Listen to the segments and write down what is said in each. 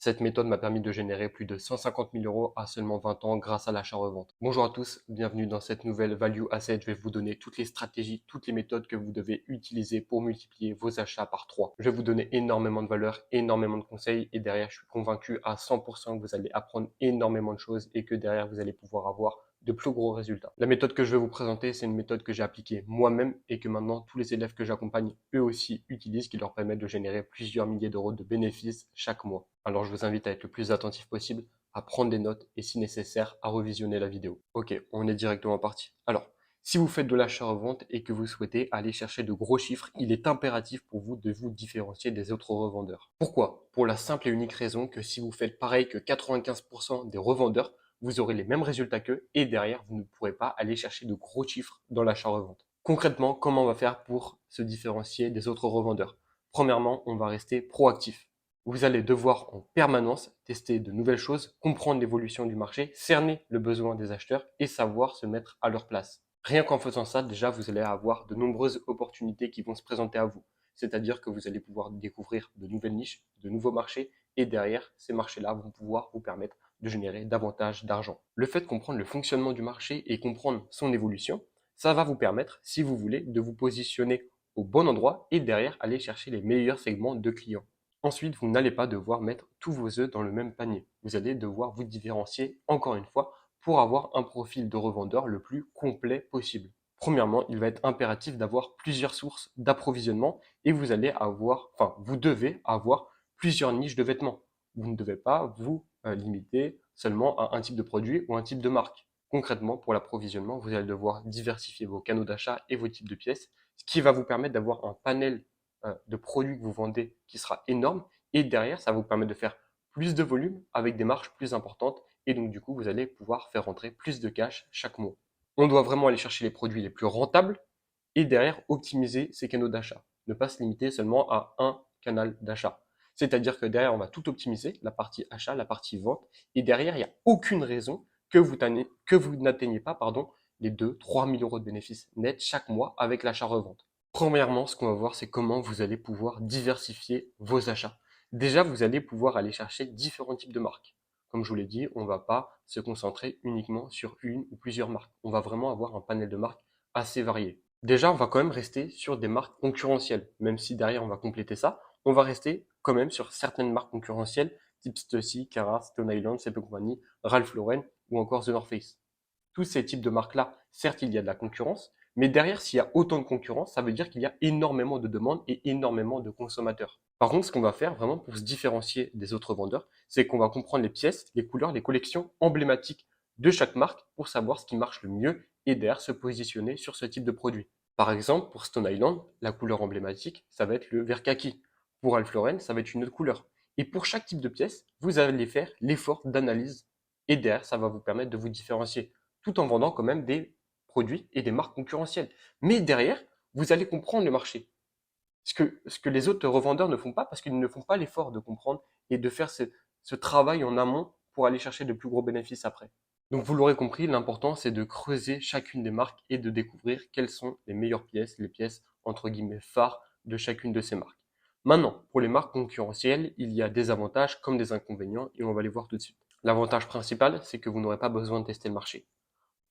Cette méthode m'a permis de générer plus de 150 000 euros à seulement 20 ans grâce à l'achat-revente. Bonjour à tous, bienvenue dans cette nouvelle Value Asset. Je vais vous donner toutes les stratégies, toutes les méthodes que vous devez utiliser pour multiplier vos achats par 3. Je vais vous donner énormément de valeur, énormément de conseils et derrière, je suis convaincu à 100% que vous allez apprendre énormément de choses et que derrière, vous allez pouvoir avoir de plus gros résultats. La méthode que je vais vous présenter, c'est une méthode que j'ai appliquée moi-même et que maintenant tous les élèves que j'accompagne eux aussi utilisent, qui leur permet de générer plusieurs milliers d'euros de bénéfices chaque mois. Alors je vous invite à être le plus attentif possible, à prendre des notes et si nécessaire à revisionner la vidéo. Ok, on est directement parti. Alors, si vous faites de l'achat-revente et que vous souhaitez aller chercher de gros chiffres, il est impératif pour vous de vous différencier des autres revendeurs. Pourquoi? Pour la simple et unique raison que si vous faites pareil que 95% des revendeurs, vous aurez les mêmes résultats qu'eux et derrière, vous ne pourrez pas aller chercher de gros chiffres dans l'achat-revente. Concrètement, comment on va faire pour se différencier des autres revendeurs? Premièrement, on va rester proactif. Vous allez devoir en permanence tester de nouvelles choses, comprendre l'évolution du marché, cerner le besoin des acheteurs et savoir se mettre à leur place. Rien qu'en faisant ça, déjà, vous allez avoir de nombreuses opportunités qui vont se présenter à vous. C'est-à-dire que vous allez pouvoir découvrir de nouvelles niches, de nouveaux marchés et derrière, ces marchés-là vont pouvoir vous permettre de générer davantage d'argent. Le fait de comprendre le fonctionnement du marché et comprendre son évolution, ça va vous permettre, si vous voulez, de vous positionner au bon endroit et derrière aller chercher les meilleurs segments de clients. Ensuite, vous n'allez pas devoir mettre tous vos œufs dans le même panier. Vous allez devoir vous différencier, encore une fois, pour avoir un profil de revendeur le plus complet possible. Premièrement, il va être impératif d'avoir plusieurs sources d'approvisionnement et vous devez avoir plusieurs niches de vêtements. Vous ne devez pas vous limiter seulement à un type de produit ou un type de marque. Concrètement, pour l'approvisionnement, vous allez devoir diversifier vos canaux d'achat et vos types de pièces, ce qui va vous permettre d'avoir un panel de produits que vous vendez qui sera énorme et derrière, ça va vous permettre de faire plus de volume avec des marges plus importantes et donc du coup, vous allez pouvoir faire rentrer plus de cash chaque mois. On doit vraiment aller chercher les produits les plus rentables et derrière optimiser ses canaux d'achat. Ne pas se limiter seulement à un canal d'achat. C'est-à-dire que derrière, on va tout optimiser, la partie achat, la partie vente, et derrière, il n'y a aucune raison que vous n'atteigniez pas les 2-3 000 euros de bénéfices nets chaque mois avec l'achat-revente. Premièrement, ce qu'on va voir, c'est comment vous allez pouvoir diversifier vos achats. Déjà, vous allez pouvoir aller chercher différents types de marques. Comme je vous l'ai dit, on ne va pas se concentrer uniquement sur une ou plusieurs marques. On va vraiment avoir un panel de marques assez varié. Déjà, on va quand même rester sur des marques concurrentielles, même si derrière on va compléter ça. On va rester quand même sur certaines marques concurrentielles, type Stussy, Cara, Stone Island, CP Company, Ralph Lauren ou encore The North Face. Tous ces types de marques-là, certes, il y a de la concurrence, mais derrière, s'il y a autant de concurrence, ça veut dire qu'il y a énormément de demandes et énormément de consommateurs. Par contre, ce qu'on va faire vraiment pour se différencier des autres vendeurs, c'est qu'on va comprendre les pièces, les couleurs, les collections emblématiques de chaque marque pour savoir ce qui marche le mieux et derrière se positionner sur ce type de produit. Par exemple, pour Stone Island, la couleur emblématique, ça va être le vert kaki. Pour Ralph Lauren, ça va être une autre couleur. Et pour chaque type de pièce, vous allez faire l'effort d'analyse et derrière, ça va vous permettre de vous différencier tout en vendant quand même des produits et des marques concurrentielles. Mais derrière, vous allez comprendre le marché. Ce que les autres revendeurs ne font pas parce qu'ils ne font pas l'effort de comprendre et de faire ce travail en amont pour aller chercher de plus gros bénéfices après. Donc vous l'aurez compris, l'important c'est de creuser chacune des marques et de découvrir quelles sont les meilleures pièces, les pièces entre guillemets phares de chacune de ces marques. Maintenant, pour les marques concurrentielles, il y a des avantages comme des inconvénients et on va les voir tout de suite. L'avantage principal, c'est que vous n'aurez pas besoin de tester le marché.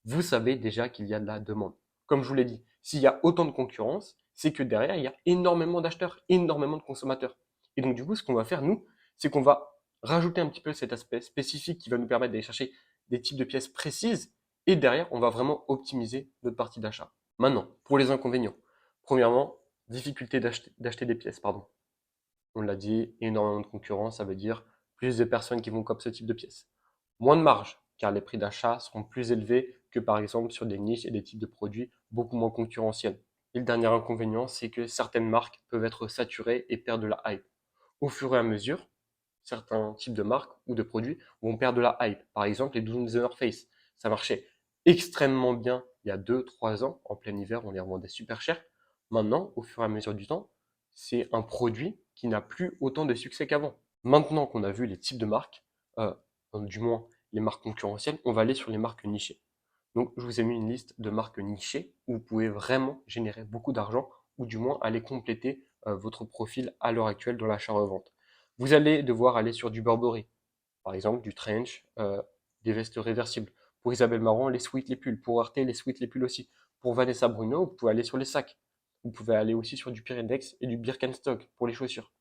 Vous savez déjà qu'il y a de la demande. Comme je vous l'ai dit, s'il y a autant de concurrence, c'est que derrière, il y a énormément d'acheteurs, énormément de consommateurs. Et donc, du coup, ce qu'on va faire, nous, c'est qu'on va rajouter un petit peu cet aspect spécifique qui va nous permettre d'aller chercher des types de pièces précises. Et derrière, on va vraiment optimiser notre partie d'achat. Maintenant, pour les inconvénients. Premièrement, difficulté d'acheter des pièces, pardon. On l'a dit, énormément de concurrence, ça veut dire plus de personnes qui vont copier ce type de pièces. Moins de marge, car les prix d'achat seront plus élevés que par exemple sur des niches et des types de produits beaucoup moins concurrentiels. Et le dernier inconvénient, c'est que certaines marques peuvent être saturées et perdre de la hype. Au fur et à mesure, certains types de marques ou de produits vont perdre de la hype. Par exemple, les doudoune The North Face, ça marchait extrêmement bien il y a 2-3 ans. En plein hiver, on les revendait super cher. Maintenant, au fur et à mesure du temps, c'est un produit qui n'a plus autant de succès qu'avant. Maintenant qu'on a vu les types de marques, euh, du moins les marques concurrentielles, on va aller sur les marques nichées. Donc, je vous ai mis une liste de marques nichées où vous pouvez vraiment générer beaucoup d'argent ou du moins aller compléter votre profil à l'heure actuelle dans l'achat-revente. Vous allez devoir aller sur du Burberry, par exemple du trench, des vestes réversibles. Pour Isabelle Marant, les sweats, les pulls. Pour Arte, les sweats, les pulls aussi. Pour Vanessa Bruno, vous pouvez aller sur les sacs. Vous pouvez aller aussi sur du Pyrenex et du Birkenstock pour les chaussures.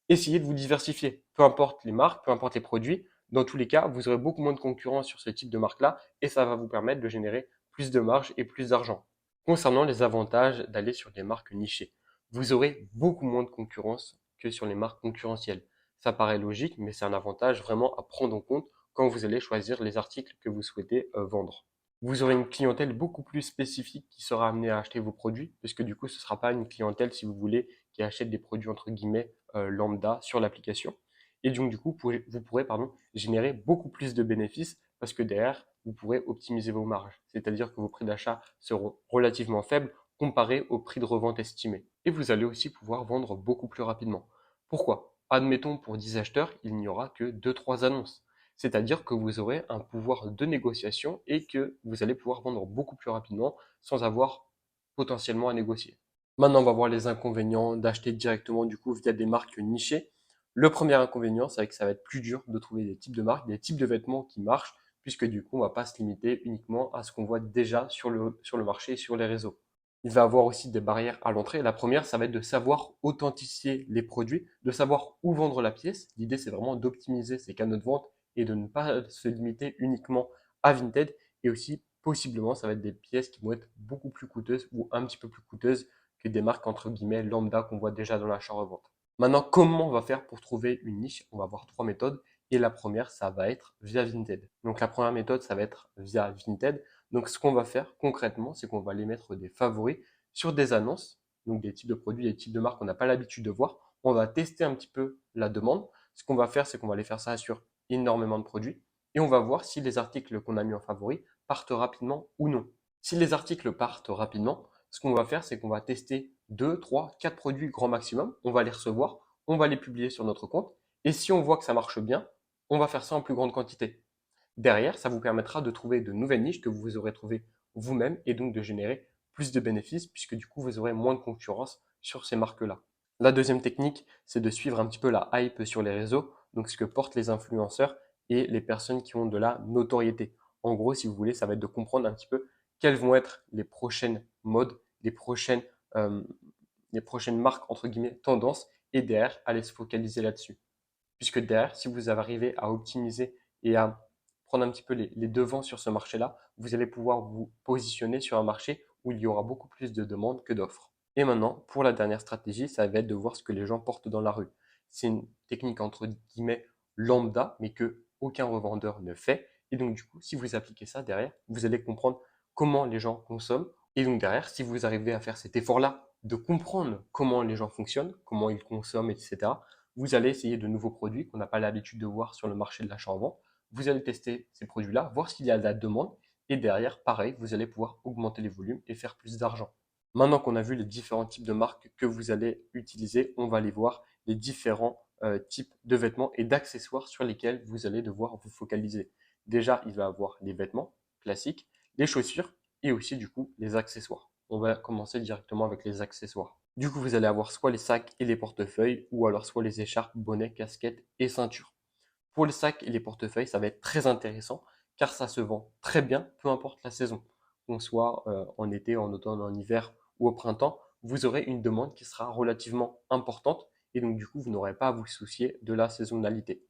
Essayez de vous diversifier. Peu importe les marques, peu importe les produits, dans tous les cas, vous aurez beaucoup moins de concurrence sur ce type de marque-là et ça va vous permettre de générer plus de marge et plus d'argent. Concernant les avantages d'aller sur des marques nichées, vous aurez beaucoup moins de concurrence que sur les marques concurrentielles. Ça paraît logique, mais c'est un avantage vraiment à prendre en compte quand vous allez choisir les articles que vous souhaitez vendre. Vous aurez une clientèle beaucoup plus spécifique qui sera amenée à acheter vos produits, puisque du coup, ce ne sera pas une clientèle, si vous voulez, qui achète des produits entre guillemets lambda sur l'application. Et donc, du coup, vous pourrez générer beaucoup plus de bénéfices parce que derrière, vous pourrez optimiser vos marges. C'est-à-dire que vos prix d'achat seront relativement faibles comparés au prix de revente estimé. Et vous allez aussi pouvoir vendre beaucoup plus rapidement. Pourquoi? Admettons pour 10 acheteurs, il n'y aura que 2-3 annonces. C'est-à-dire que vous aurez un pouvoir de négociation et que vous allez pouvoir vendre beaucoup plus rapidement sans avoir potentiellement à négocier. Maintenant, on va voir les inconvénients d'acheter directement du coup via des marques nichées. Le premier inconvénient, c'est que ça va être plus dur de trouver des types de marques, des types de vêtements qui marchent, puisque du coup, on ne va pas se limiter uniquement à ce qu'on voit déjà sur le marché et sur les réseaux. Il va y avoir aussi des barrières à l'entrée. La première, ça va être de savoir authentifier les produits, de savoir où vendre la pièce. L'idée, c'est vraiment d'optimiser ces canaux de vente et de ne pas se limiter uniquement à Vinted. Et aussi, possiblement, ça va être des pièces qui vont être beaucoup plus coûteuses ou un petit peu plus coûteuses que des marques entre guillemets lambda qu'on voit déjà dans l'achat-revente. Maintenant, comment on va faire pour trouver une niche? On va avoir trois méthodes. Et la première, ça va être via Vinted. Donc la première méthode, ça va être via Vinted. Donc ce qu'on va faire concrètement, c'est qu'on va aller mettre des favoris sur des annonces, donc des types de produits, des types de marques qu'on n'a pas l'habitude de voir. On va tester un petit peu la demande. Ce qu'on va faire, c'est qu'on va aller faire ça sur énormément de produits et on va voir si les articles qu'on a mis en favori partent rapidement ou non. Si les articles partent rapidement, ce qu'on va faire, c'est qu'on va tester 2, 3, 4 produits grand maximum, on va les recevoir, on va les publier sur notre compte, et si on voit que ça marche bien, on va faire ça en plus grande quantité. Derrière, ça vous permettra de trouver de nouvelles niches que vous aurez trouvées vous-même et donc de générer plus de bénéfices puisque du coup vous aurez moins de concurrence sur ces marques-là. La deuxième technique, c'est de suivre un petit peu la hype sur les réseaux, donc ce que portent les influenceurs et les personnes qui ont de la notoriété. En gros, si vous voulez, ça va être de comprendre un petit peu quelles vont être les prochaines modes, euh, les prochaines marques, entre guillemets, tendances, et derrière, aller se focaliser là-dessus. Puisque derrière, si vous arrivez à optimiser et à prendre un petit peu les devants sur ce marché-là, vous allez pouvoir vous positionner sur un marché où il y aura beaucoup plus de demandes que d'offres. Et maintenant, pour la dernière stratégie, ça va être de voir ce que les gens portent dans la rue. C'est une technique entre guillemets lambda, mais que aucun revendeur ne fait. Et donc, du coup, si vous appliquez ça derrière, vous allez comprendre comment les gens consomment. Et donc, derrière, si vous arrivez à faire cet effort-là de comprendre comment les gens fonctionnent, comment ils consomment, etc., vous allez essayer de nouveaux produits qu'on n'a pas l'habitude de voir sur le marché de l'achat en vente. Vous allez tester ces produits-là, voir s'il y a de la demande. Et derrière, pareil, vous allez pouvoir augmenter les volumes et faire plus d'argent. Maintenant qu'on a vu les différents types de marques que vous allez utiliser, on va aller voir les différents types de vêtements et d'accessoires sur lesquels vous allez devoir vous focaliser. Déjà, il va y avoir les vêtements classiques, les chaussures et aussi du coup les accessoires. On va commencer directement avec les accessoires. Du coup, vous allez avoir soit les sacs et les portefeuilles ou alors soit les écharpes, bonnets, casquettes et ceintures. Pour les sacs et les portefeuilles, ça va être très intéressant car ça se vend très bien, peu importe la saison. Qu'on soit en été, en automne, en hiver ou au printemps, vous aurez une demande qui sera relativement importante et donc du coup, vous n'aurez pas à vous soucier de la saisonnalité.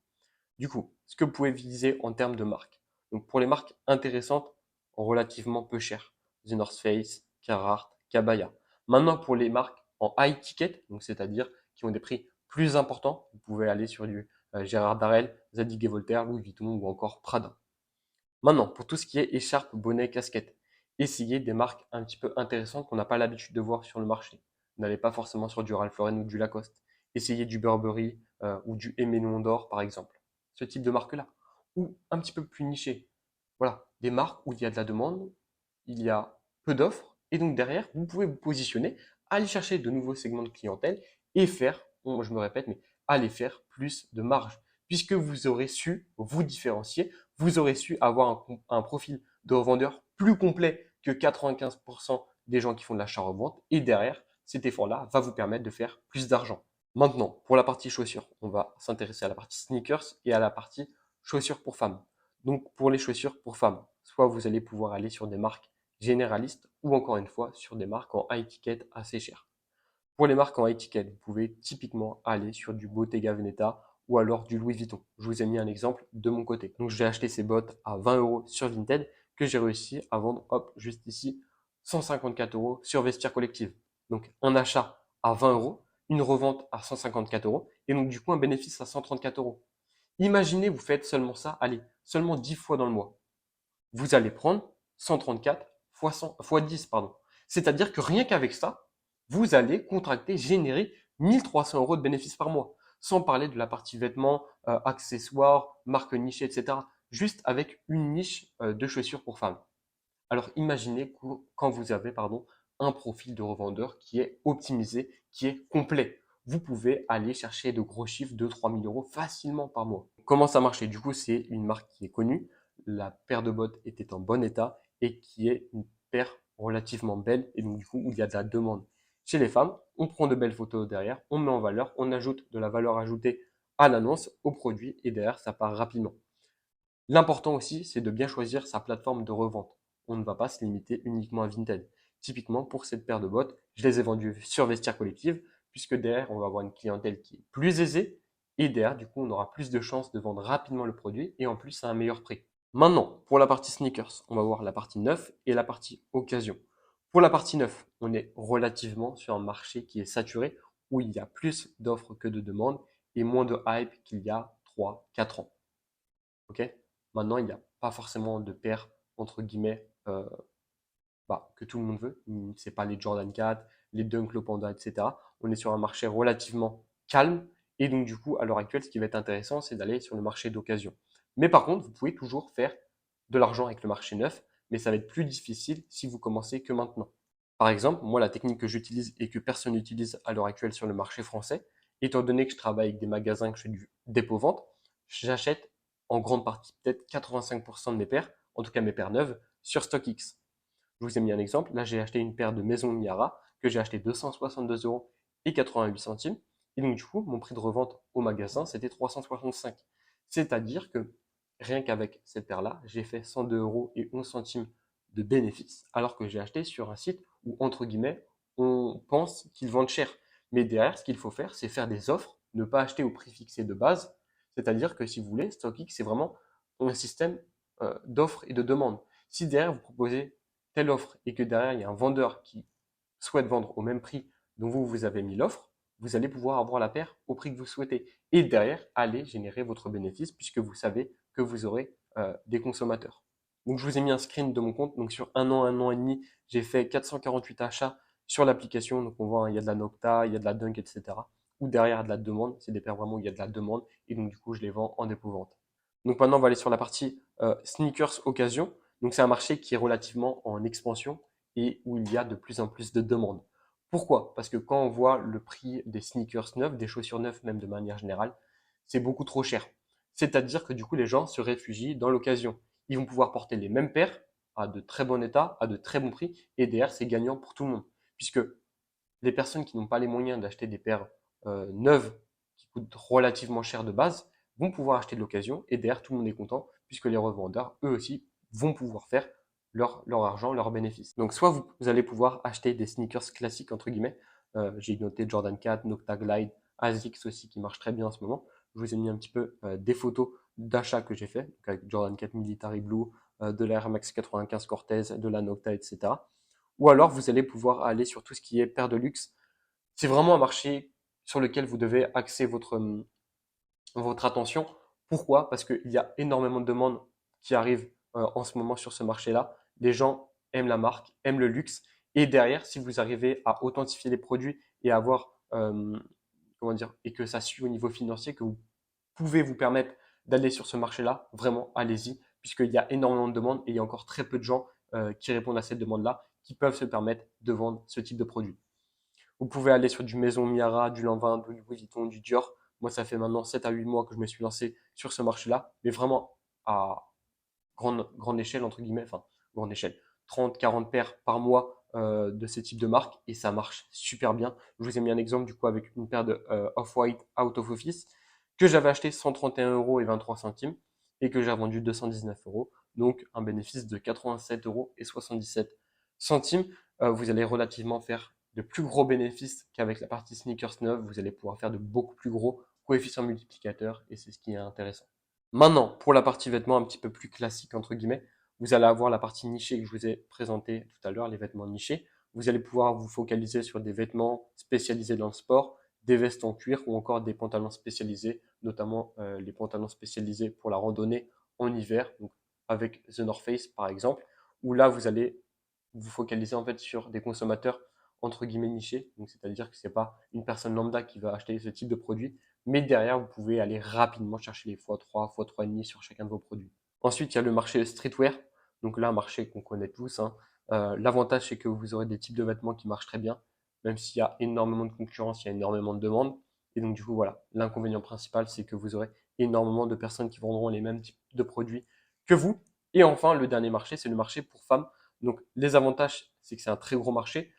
Du coup, ce que vous pouvez viser en termes de marques. Donc pour les marques intéressantes, relativement peu chères. The North Face, Carhartt, Cabaya. Maintenant pour les marques en high ticket, donc c'est-à-dire qui ont des prix plus importants, vous pouvez aller sur du Gérard Darrel, Zadig et Voltaire, Louis Vuitton ou encore Prada. Maintenant, pour tout ce qui est écharpe, bonnet, casquette, essayez des marques un petit peu intéressantes qu'on n'a pas l'habitude de voir sur le marché. N'allez pas forcément sur du Ralph Lauren ou du Lacoste. Essayez du Burberry ou du Aimé Nondes d'Or, par exemple. Ce type de marque-là. Ou un petit peu plus niché. Voilà, des marques où il y a de la demande, il y a peu d'offres, et donc derrière, vous pouvez vous positionner, aller chercher de nouveaux segments de clientèle et faire, bon, je me répète, mais aller faire plus de marge, puisque vous aurez su vous différencier, vous aurez su avoir un profil de revendeur plus complet que 95% des gens qui font de l'achat-revente, et derrière, cet effort-là va vous permettre de faire plus d'argent. Maintenant, pour la partie chaussures, on va s'intéresser à la partie sneakers et à la partie chaussures pour femmes. Donc, pour les chaussures pour femmes, soit vous allez pouvoir aller sur des marques généralistes ou encore une fois sur des marques en high ticket assez chères. Pour les marques en high ticket, vous pouvez typiquement aller sur du Bottega Veneta ou alors du Louis Vuitton. Je vous ai mis un exemple de mon côté. Donc, j'ai acheté ces bottes à 20 euros sur Vinted que j'ai réussi à vendre, hop, juste ici, 154 euros sur Vestiaire Collective. Donc, un achat à 20 euros, une revente à 154 euros et donc, du coup, un bénéfice à 134 euros. Imaginez, vous faites seulement ça, allez, seulement 10 fois dans le mois. Vous allez prendre 134 fois 100, fois 10, pardon. C'est-à-dire que rien qu'avec ça, vous allez contracter, générer 1300 euros de bénéfices par mois. Sans parler de la partie vêtements, accessoires, marques nichées, etc. Juste avec une niche de chaussures pour femmes. Alors imaginez quand vous avez un profil de revendeur qui est optimisé, qui est complet. Vous pouvez aller chercher de gros chiffres de 3000 euros facilement par mois. Comment ça marche? Du coup, c'est une marque qui est connue. La paire de bottes était en bon état et qui est une paire relativement belle et donc du coup où il y a de la demande. Chez les femmes, on prend de belles photos derrière, on met en valeur, on ajoute de la valeur ajoutée à l'annonce, au produit et derrière ça part rapidement. L'important aussi, c'est de bien choisir sa plateforme de revente. On ne va pas se limiter uniquement à Vinted. Typiquement, pour cette paire de bottes, je les ai vendues sur Vestiaire Collective, puisque derrière, on va avoir une clientèle qui est plus aisée, et derrière, du coup, on aura plus de chances de vendre rapidement le produit, et en plus à un meilleur prix. Maintenant, pour la partie sneakers, on va voir la partie neuf et la partie occasion. Pour la partie neuf, on est relativement sur un marché qui est saturé, où il y a plus d'offres que de demandes, et moins de hype qu'il y a 3, 4 ans. Ok. Maintenant, il n'y a pas forcément de paires, entre guillemets, que tout le monde veut. C'est pas les Jordan 4, les Dunk Low Panda, etc. On est sur un marché relativement calme. Et donc, du coup, à l'heure actuelle, ce qui va être intéressant, c'est d'aller sur le marché d'occasion. Mais par contre, vous pouvez toujours faire de l'argent avec le marché neuf, mais ça va être plus difficile si vous commencez que maintenant. Par exemple, moi, la technique que j'utilise et que personne n'utilise à l'heure actuelle sur le marché français, étant donné que je travaille avec des magasins, que je fais du dépôt-vente, j'achète en grande partie, peut-être 85% de mes paires, en tout cas mes paires neuves, sur StockX. Je vous ai mis un exemple. Là, j'ai acheté une paire de Maison Miara que j'ai acheté 262 euros et 88 centimes. Et donc, du coup, mon prix de revente au magasin, c'était 365. C'est-à-dire que rien qu'avec cette paire-là, j'ai fait 102 euros et 11 centimes de bénéfices, alors que j'ai acheté sur un site où, entre guillemets, on pense qu'ils vendent cher. Mais derrière, ce qu'il faut faire, c'est faire des offres, ne pas acheter au prix fixé de base. C'est-à-dire que si vous voulez, StockX, c'est vraiment un système d'offres et de demandes. Si derrière, vous proposez telle offre et que derrière, il y a un vendeur qui souhaite vendre au même prix dont vous avez mis l'offre, vous allez pouvoir avoir la paire au prix que vous souhaitez. Et derrière, aller générer votre bénéfice puisque vous savez que vous aurez des consommateurs. Donc, je vous ai mis un screen de mon compte. Donc, sur un an et demi, j'ai fait 448 achats sur l'application. Donc, on voit, il y a de la Nocta, il y a de la Dunk, etc. Ou derrière, il y a de la demande. C'est des paires vraiment où il y a de la demande. Et donc, du coup, je les vends en dépôt-vente. Donc, maintenant, on va aller sur la partie sneakers occasion. Donc, c'est un marché qui est relativement en expansion et où il y a de plus en plus de demandes. Pourquoi? Parce que quand on voit le prix des sneakers neufs, des chaussures neuves même de manière générale, c'est beaucoup trop cher. C'est-à-dire que du coup, les gens se réfugient dans l'occasion. Ils vont pouvoir porter les mêmes paires à de très bon état, à de très bons prix, et derrière, c'est gagnant pour tout le monde. Puisque les personnes qui n'ont pas les moyens d'acheter des paires neuves qui coûtent relativement cher de base vont pouvoir acheter de l'occasion, et derrière, tout le monde est content, puisque les revendeurs, eux aussi, vont pouvoir faire leur argent, leurs bénéfices. Donc, soit vous allez pouvoir acheter des sneakers classiques, entre guillemets. J'ai noté Jordan 4, Nocta Glide, ASICS aussi qui marche très bien en ce moment. Je vous ai mis un petit peu des photos d'achats que j'ai fait, avec Jordan 4 Military Blue, de la Air Max 95 Cortez, de la Nocta, etc. Ou alors, vous allez pouvoir aller sur tout ce qui est paire de luxe. C'est vraiment un marché sur lequel vous devez axer votre attention. Pourquoi? Parce qu'il y a énormément de demandes qui arrivent en ce moment sur ce marché-là. Les gens aiment la marque, aiment le luxe. Et derrière, si vous arrivez à authentifier les produits et avoir, comment dire, et que ça suit au niveau financier, que vous pouvez vous permettre d'aller sur ce marché-là, vraiment, allez-y, puisqu'il y a énormément de demandes et il y a encore très peu de gens qui répondent à cette demande-là, qui peuvent se permettre de vendre ce type de produit. Vous pouvez aller sur du Maison Miara, du Lanvin, du Louis Vuitton, du Dior. Moi, ça fait maintenant 7 à 8 mois que je me suis lancé sur ce marché-là, mais vraiment à grande échelle, entre guillemets, enfin, grande échelle, 30, 40 paires par mois de ces types de marques et ça marche super bien. Je vous ai mis un exemple du coup avec une paire de Off-White Out of Office que j'avais acheté 131 € et 23 centimes et que j'ai revendu 219 €. Donc un bénéfice de 87 € et 77 centimes. Vous allez relativement faire de plus gros bénéfices qu'avec la partie sneakers neuve. Vous allez pouvoir faire de beaucoup plus gros coefficients multiplicateurs et c'est ce qui est intéressant. Maintenant, pour la partie vêtements un petit peu plus classique, entre guillemets, vous allez avoir la partie nichée que je vous ai présentée tout à l'heure, les vêtements nichés. Vous allez pouvoir vous focaliser sur des vêtements spécialisés dans le sport, des vestes en cuir ou encore des pantalons spécialisés, notamment les pantalons spécialisés pour la randonnée en hiver, donc avec The North Face par exemple, où là vous allez vous focaliser en fait sur des consommateurs entre guillemets nichés, donc c'est-à-dire que c'est pas une personne lambda qui va acheter ce type de produit, mais derrière vous pouvez aller rapidement chercher les x3, x3,5 sur chacun de vos produits. Ensuite, il y a le marché streetwear, donc là un marché qu'on connaît tous, hein. L'avantage c'est que vous aurez des types de vêtements qui marchent très bien, même s'il y a énormément de concurrence, il y a énormément de demandes, et donc du coup voilà, l'inconvénient principal c'est que vous aurez énormément de personnes qui vendront les mêmes types de produits que vous. Et enfin, le dernier marché, c'est le marché pour femmes. Donc les avantages, c'est que c'est un très gros marché.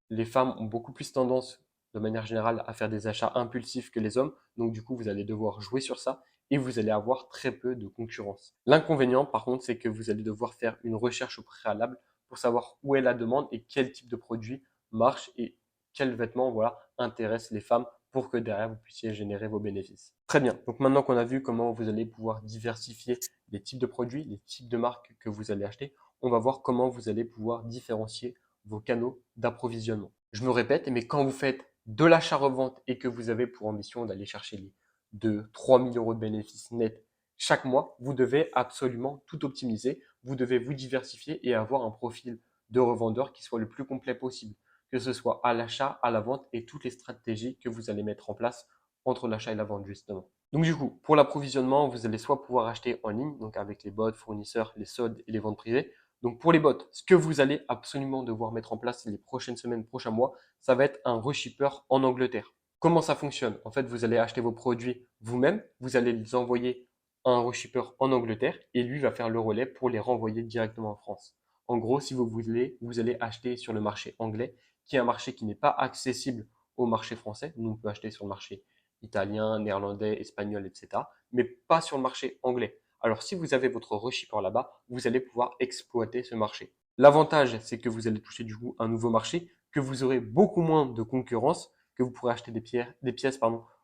Les femmes ont beaucoup plus tendance, de manière générale, à faire des achats impulsifs que les hommes. Donc du coup, vous allez devoir jouer sur ça et vous allez avoir très peu de concurrence. L'inconvénient, par contre, c'est que vous allez devoir faire une recherche au préalable pour savoir où est la demande et quel type de produit marche et quels vêtements voilà, intéressent les femmes pour que derrière vous puissiez générer vos bénéfices. Très bien. Donc maintenant qu'on a vu comment vous allez pouvoir diversifier les types de produits, les types de marques que vous allez acheter, on va voir comment vous allez pouvoir différencier vos canaux d'approvisionnement. Je me répète, mais quand vous faites de l'achat-revente et que vous avez pour ambition d'aller chercher les 2-3 000 € de bénéfices nets chaque mois, vous devez absolument tout optimiser. Vous devez vous diversifier et avoir un profil de revendeur qui soit le plus complet possible, que ce soit à l'achat, à la vente et toutes les stratégies que vous allez mettre en place entre l'achat et la vente justement. Donc du coup, pour l'approvisionnement, vous allez soit pouvoir acheter en ligne, donc avec les bots, fournisseurs, les soldes et les ventes privées. Donc pour les bots, ce que vous allez absolument devoir mettre en place les prochaines semaines, prochains mois, ça va être un reshipper en Angleterre. Comment ça fonctionne? En fait, vous allez acheter vos produits vous-même, vous allez les envoyer à un reshipper en Angleterre et lui va faire le relais pour les renvoyer directement en France. En gros, si vous voulez, vous allez acheter sur le marché anglais, qui est un marché qui n'est pas accessible au marché français. Nous, on peut acheter sur le marché italien, néerlandais, espagnol, etc., mais pas sur le marché anglais. Alors, si vous avez votre reshipper là-bas, vous allez pouvoir exploiter ce marché. L'avantage, c'est que vous allez toucher du coup un nouveau marché, que vous aurez beaucoup moins de concurrence, que vous pourrez acheter des pièces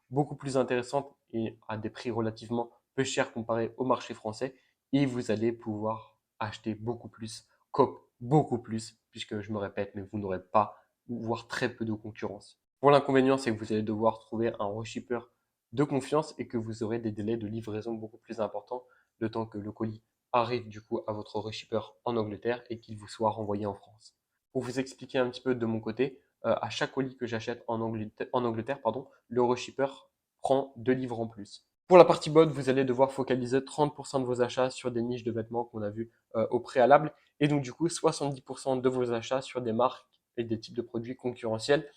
beaucoup plus intéressantes et à des prix relativement peu chers comparé au marché français. Et vous allez pouvoir acheter beaucoup plus, COP beaucoup plus, puisque je me répète, mais vous n'aurez pas, voire très peu de concurrence. Pour l'inconvénient, c'est que vous allez devoir trouver un reshipper de confiance et que vous aurez des délais de livraison beaucoup plus importants le temps que le colis arrive du coup à votre reshipper en Angleterre et qu'il vous soit renvoyé en France. Pour vous expliquer un petit peu de mon côté, à chaque colis que j'achète en Angleterre, pardon, le reshipper prend 2 livres en plus. Pour la partie bot, vous allez devoir focaliser 30% de vos achats sur des niches de vêtements qu'on a vu au préalable et donc du coup 70% de vos achats sur des marques et des types de produits concurrentiels.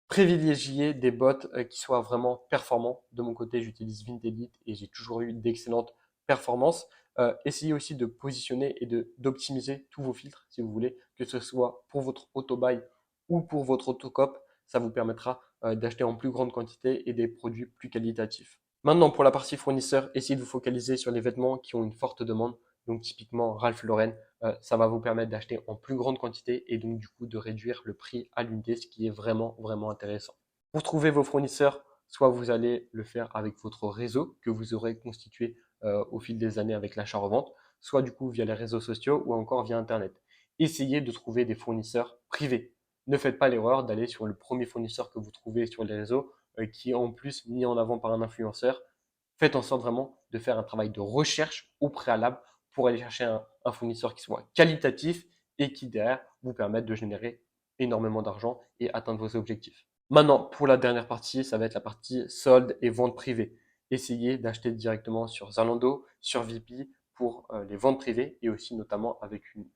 Privilégier des bots qui soient vraiment performants. De mon côté, j'utilise Vinted et j'ai toujours eu d'excellentes performances. Essayez aussi de positionner et d'optimiser tous vos filtres, si vous voulez, que ce soit pour votre auto-buy ou pour votre autocop. Ça vous permettra d'acheter en plus grande quantité et des produits plus qualitatifs. Maintenant, pour la partie fournisseur, essayez de vous focaliser sur les vêtements qui ont une forte demande. Donc, typiquement, Ralph Lauren, ça va vous permettre d'acheter en plus grande quantité et donc, du coup, de réduire le prix à l'unité, ce qui est vraiment, vraiment intéressant. Pour trouver vos fournisseurs, soit vous allez le faire avec votre réseau que vous aurez constitué au fil des années avec l'achat-revente, soit du coup via les réseaux sociaux ou encore via Internet. Essayez de trouver des fournisseurs privés. Ne faites pas l'erreur d'aller sur le premier fournisseur que vous trouvez sur les réseaux qui est en plus mis en avant par un influenceur. Faites en sorte vraiment de faire un travail de recherche au préalable pour aller chercher un fournisseur qui soit qualitatif et qui derrière vous permette de générer énormément d'argent et atteindre vos objectifs. Maintenant, pour la dernière partie, ça va être la partie solde et vente privée. Essayez d'acheter directement sur Zalando, sur VP pour les ventes privées et aussi notamment avec une,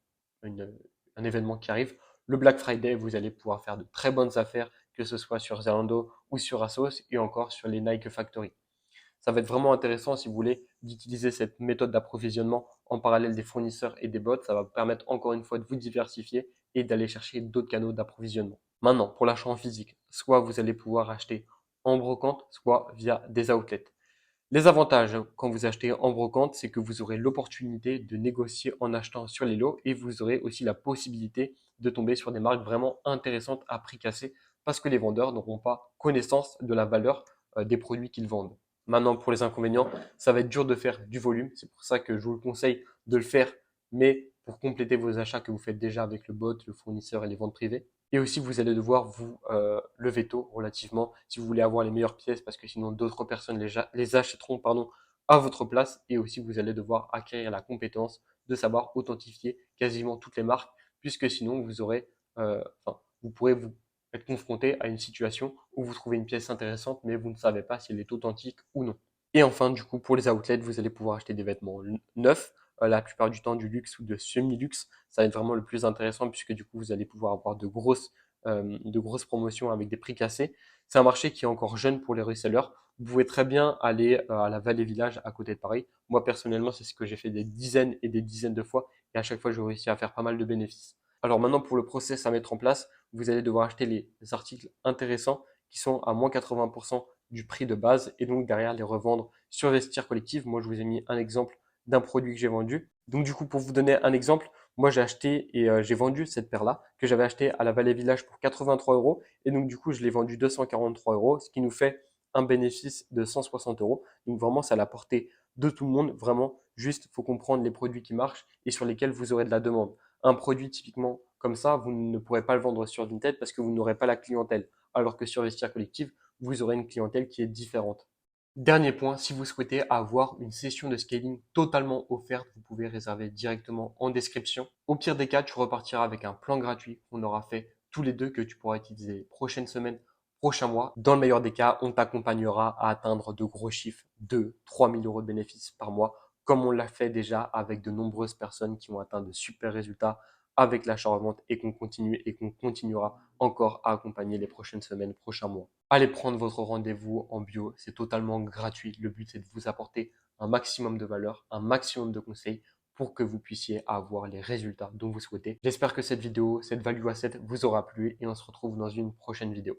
un événement qui arrive, le Black Friday, vous allez pouvoir faire de très bonnes affaires, que ce soit sur Zalando ou sur Asos et encore sur les Nike Factory. Ça va être vraiment intéressant si vous voulez d'utiliser cette méthode d'approvisionnement en parallèle des fournisseurs et des bots. Ça va vous permettre encore une fois de vous diversifier et d'aller chercher d'autres canaux d'approvisionnement. Maintenant, pour l'achat en physique, soit vous allez pouvoir acheter en brocante, soit via des outlets. Les avantages quand vous achetez en brocante, c'est que vous aurez l'opportunité de négocier en achetant sur les lots et vous aurez aussi la possibilité de tomber sur des marques vraiment intéressantes à prix cassé parce que les vendeurs n'auront pas connaissance de la valeur des produits qu'ils vendent. Maintenant, pour les inconvénients, ça va être dur de faire du volume. C'est pour ça que je vous le conseille de le faire, mais pour compléter vos achats que vous faites déjà avec le bot, le fournisseur et les ventes privées. Et aussi, vous allez devoir vous lever tôt relativement si vous voulez avoir les meilleures pièces parce que sinon d'autres personnes les achèteront à votre place. Et aussi, vous allez devoir acquérir la compétence de savoir authentifier quasiment toutes les marques puisque sinon vous pourrez vous être confronté à une situation où vous trouvez une pièce intéressante mais vous ne savez pas si elle est authentique ou non. Et enfin, du coup, pour les outlets, vous allez pouvoir acheter des vêtements neufs, la plupart du temps du luxe ou de semi-luxe. Ça va être vraiment le plus intéressant puisque du coup, vous allez pouvoir avoir de grosses promotions avec des prix cassés. C'est un marché qui est encore jeune pour les resellers. Vous pouvez très bien aller à la Vallée Village à côté de Paris. Moi, personnellement, c'est ce que j'ai fait des dizaines et des dizaines de fois et à chaque fois, j'ai réussi à faire pas mal de bénéfices. Alors maintenant, pour le process à mettre en place, vous allez devoir acheter les articles intéressants qui sont à moins 80% du prix de base et donc derrière les revendre sur Vestiaire Collective. Moi, je vous ai mis un exemple d'un produit que j'ai vendu. Donc du coup, pour vous donner un exemple, moi j'ai acheté et j'ai vendu cette paire-là que j'avais acheté à la Vallée Village pour 83 euros et donc du coup, je l'ai vendu 243 euros, ce qui nous fait un bénéfice de 160 euros. Donc vraiment, c'est à la portée de tout le monde. Vraiment, juste, il faut comprendre les produits qui marchent et sur lesquels vous aurez de la demande. Un produit typiquement comme ça, vous ne pourrez pas le vendre sur Vinted parce que vous n'aurez pas la clientèle. Alors que sur Vestiaire Collective, vous aurez une clientèle qui est différente. Dernier point, si vous souhaitez avoir une session de scaling totalement offerte, vous pouvez réserver directement en description. Au pire des cas, tu repartiras avec un plan gratuit qu'on aura fait tous les deux que tu pourras utiliser les prochaines semaines, prochains mois. Dans le meilleur des cas, on t'accompagnera à atteindre de gros chiffres, 2 000 à 3 000 euros de bénéfices par mois, comme on l'a fait déjà avec de nombreuses personnes qui ont atteint de super résultats avec l'achat-revente et qu'on continue et qu'on continuera encore à accompagner les prochaines semaines, prochains mois. Allez prendre votre rendez-vous en bio, c'est totalement gratuit. Le but, c'est de vous apporter un maximum de valeur, un maximum de conseils pour que vous puissiez avoir les résultats dont vous souhaitez. J'espère que cette vidéo, cette value asset vous aura plu et on se retrouve dans une prochaine vidéo.